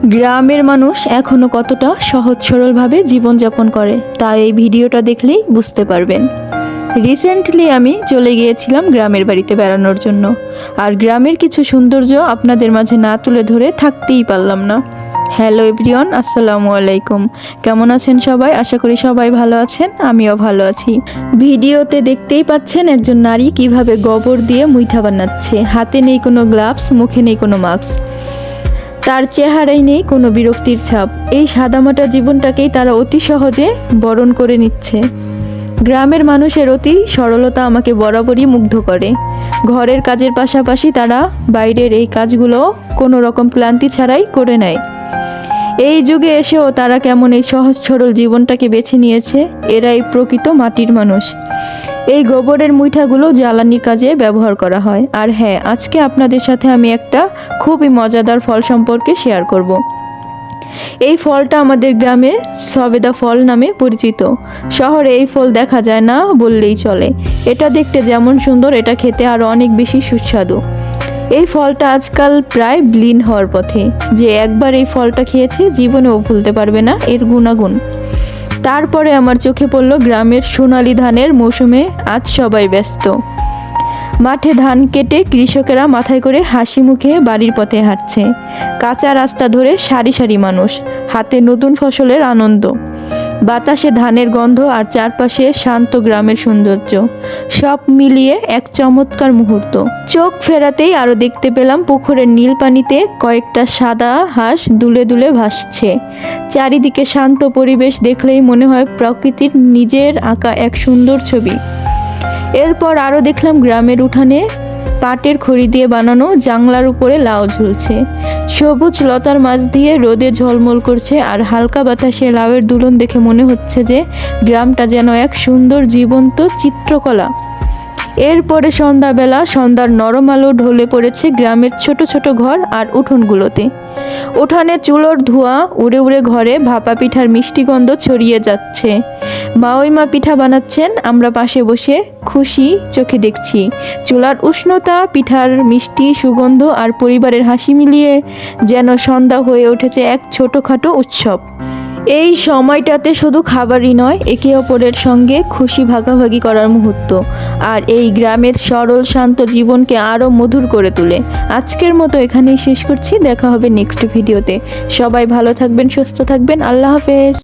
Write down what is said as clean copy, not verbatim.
গ্রামের মানুষ এখনো কতটা সহজ সরলভাবে জীবনযাপন করে তা এই ভিডিওটা দেখলেই বুঝতে পারবেন। রিসেন্টলি আমি চলে গিয়েছিলাম গ্রামের বাড়িতে বেড়ানোর জন্য, আর গ্রামের কিছু সৌন্দর্য আপনাদের মাঝে না তুলে ধরে থাকতেই পারলাম না। হ্যালো এভরিওয়ান, আসসালামু আলাইকুম। কেমন আছেন সবাই? আশা করি সবাই ভালো আছেন, আমিও ভালো আছি। ভিডিওতে দেখতেই পাচ্ছেন একজন নারী কিভাবে গোবর দিয়ে মুইঠা বানাচ্ছে। হাতে নেই কোনো গ্লাভস, মুখে নেই কোনো মাস্ক, তার চেহারায় নেই কোনো বিরক্তির ছাপ। এই সাদামাটা জীবনটাকেই তারা অতি সহজে বরণ করে নিচ্ছে। গ্রামের মানুষের অতি সরলতা আমাকে বরাবরই মুগ্ধ করে। ঘরের কাজের পাশাপাশি তারা বাইরের এই কাজগুলো কোনো রকম ক্লান্তি ছাড়াই করে নেয়। এই যুগে এসেও তারা কেমন এই সহজ সরল জীবনটাকে বেছে নিয়েছে। এরাই প্রকৃত মাটির মানুষ। এই গোবরের মুইঠাগুলো জ্বালানির কাজে ব্যবহার করা হয়। আর হ্যাঁ, আজকে আপনাদের সাথে আমি একটা খুবই মজাদার ফল সম্পর্কে শেয়ার করব। এই ফলটা আমাদের গ্রামে সবেদা ফল নামে পরিচিত। শহরে এই ফল দেখা যায় না বললেই চলে। এটা দেখতে যেমন সুন্দর, এটা খেতে আরও অনেক বেশি সুস্বাদু। এই ফলটা আজকাল প্রায় বিলীন হওয়ার পথে। যে একবার এই ফলটা খেয়েছে জীবনেও ভুলতে পারবে না এর গুণাগুণ। তারপরে আমার চোখে পড়ল গ্রামের সোনালী ধানের মৌসুমে আজ সবাই ব্যস্ত। মাঠে ধান কেটে কৃষকেরা মাথায় করে হাসি মুখে বাড়ির পথে হাঁটছে। কাঁচা রাস্তা ধরে সারি সারি মানুষ, হাতে নতুন ফসলের আনন্দ। বাতাসে ধানের গন্ধ আর চারপাশে শান্ত গ্রামের সৌন্দর্য, সব মিলিয়ে এক চমৎকার মুহূর্ত। চোখ ফেরাতেই আরও দেখতে পেলাম পুকুরের নীল পানিতে কয়েকটা সাদা হাঁস দুলে দুলে ভাসছে। চারিদিকে শান্ত পরিবেশ দেখলেই মনে হয় প্রকৃতির নিজের আঁকা এক সুন্দর ছবি। এরপর আরও দেখলাম গ্রামের উঠানে পাটের খড়ি দিয়ে বানানো জাংলার উপরে লাউ ঝুলছে। সবুজ লতার মাঝ দিয়ে রোদে ঝলমল করছে, আর হালকা বাতাসে লাউয়ের দুলন দেখে মনে হচ্ছে যে গ্রামটা যেন এক সুন্দর জীবন্ত চিত্রকলা। এরপরে সন্ধ্যাবেলা, সন্ধ্যার নরম আলো ঢলে পড়েছে গ্রামের ছোট ছোট ঘর আর উঠোনগুলোতে। উঠানে চুলোর ধোঁয়া উড়ে উড়ে ঘরে ভাপা পিঠার মিষ্টি গন্ধ ছড়িয়ে যাচ্ছে। মা পিঠা বানাচ্ছেন, আমরা পাশে বসে খুশি চোখে দেখছি। চুলার উষ্ণতা, পিঠার মিষ্টি সুগন্ধ আর পরিবারের হাসি মিলিয়ে যেন সন্ধ্যা হয়ে উঠেছে এক ছোটোখাটো উৎসব। এই সময়টাতে শুধু খাবারই নয়, একে অপরের সঙ্গে খুশি ভাগাভাগি করার মুহূর্ত, আর এই গ্রামের সরল শান্ত জীবনকে আরও মধুর করে তোলে। আজকের মতো এখানেই শেষ করছি, দেখা হবে নেক্সট ভিডিওতে। সবাই ভালো থাকবেন, সুস্থ থাকবেন, আল্লাহ হাফেজ।